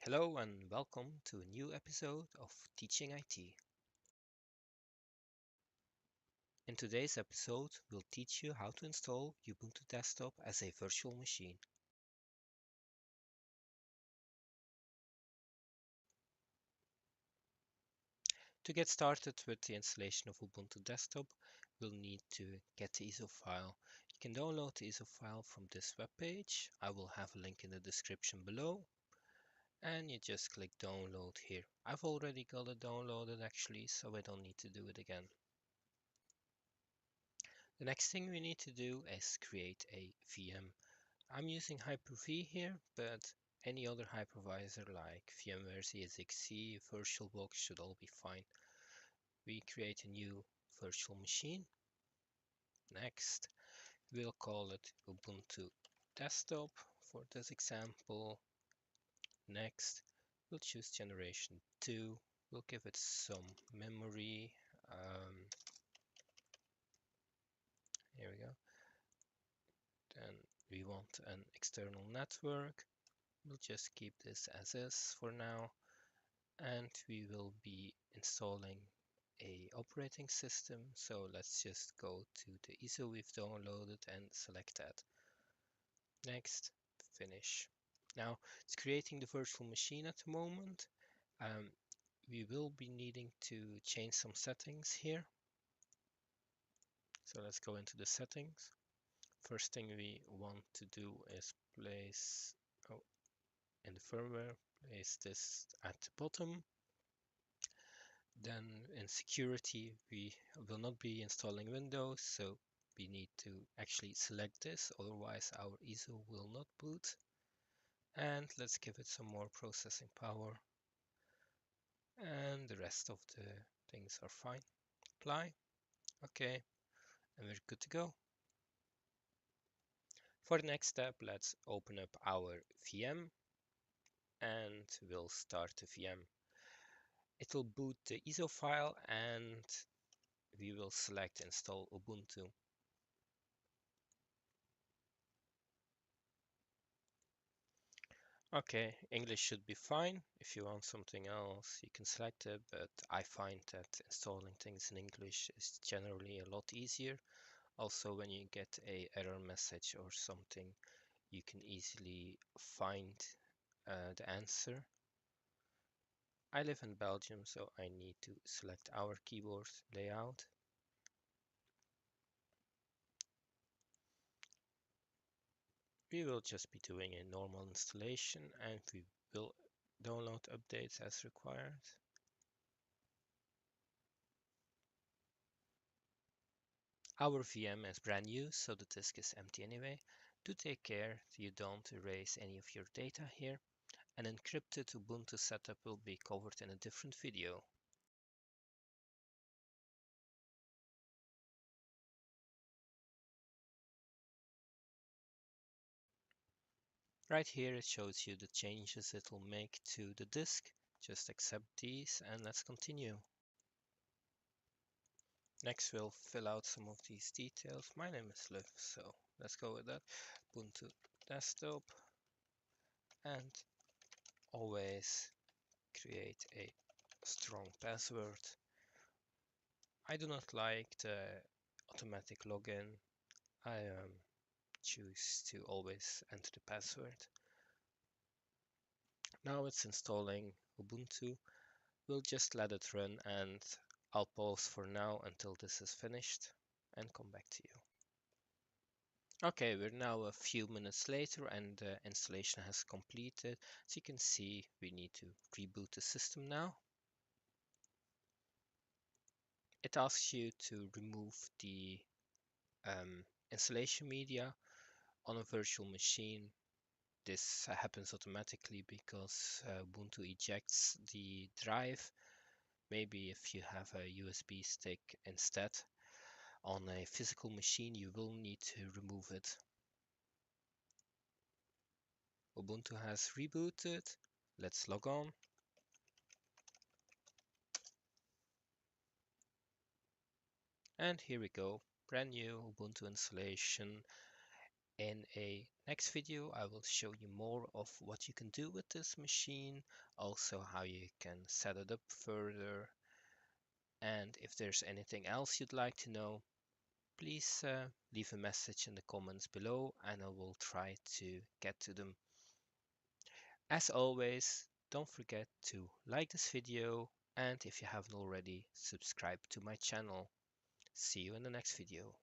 Hello and welcome to a new episode of Teaching IT. In today's episode, we'll teach you how to install Ubuntu Desktop as a virtual machine. To get started with the installation of Ubuntu Desktop, we'll need to get the ISO file. You can download the ISO file from this webpage. I will have a link in the description below. And you just click download here. I've already got it downloaded actually, so I don't need to do it again. The next thing we need to do is create a VM. I'm using Hyper-V here, but any other hypervisor like VMware, ZXC, VirtualBox should all be fine. We create a new virtual machine. Next, we'll call it Ubuntu Desktop for this example. Next, we'll choose generation 2. We'll give it some memory. Here we go. Then we want an external network. We'll just keep this as is for now. And we will be installing a operating system. So let's just go to the ISO we've downloaded and select that. Next, finish. Now it's creating the virtual machine at the moment. We will be needing to change some settings here. So let's go into the settings. First thing we want to do is place, in the firmware, place this at the bottom. Then in security, we will not be installing Windows, so we need to actually select this, otherwise our ISO will not boot. And let's give it some more processing power. And the rest of the things are fine. Apply. Okay, and we're good to go. For the next step, let's open up our VM and we'll start the VM. It will boot the ISO file and we will select install Ubuntu. Okay, English should be fine. If you want something else, you can select it, but I find that installing things in English is generally a lot easier. Also, when you get a error message or something, you can easily find the answer. I live in Belgium, so I need to select our keyboard layout. We will just be doing a normal installation and we will download updates as required. Our VM is brand new, so the disk is empty anyway. Do take care you don't erase any of your data here. An encrypted Ubuntu setup will be covered in a different video. Right here it shows you the changes it will make to the disk. Just accept these and let's continue. Next we'll fill out some of these details. My name is Liv, so let's go with that. Ubuntu Desktop, and always create a strong password. I do not like the automatic login. I choose to always enter the password. Now it's installing Ubuntu. We'll just let it run and I'll pause for now until this is finished and come back to you. Okay, we're now a few minutes later and the installation has completed. As you can see, we need to reboot the system now. It asks you to remove the installation media on a virtual machine. This happens automatically because Ubuntu ejects the drive. Maybe if you have a USB stick instead on a physical machine, you will need to remove it. Ubuntu has rebooted. Let's log on. And here we go. Brand new Ubuntu installation. In a next video, I will show you more of what you can do with this machine, also how you can set it up further. And if there's anything else you'd like to know, please leave a message in the comments below and I will try to get to them. As always, don't forget to like this video and if you haven't already, subscribe to my channel. See you in the next video.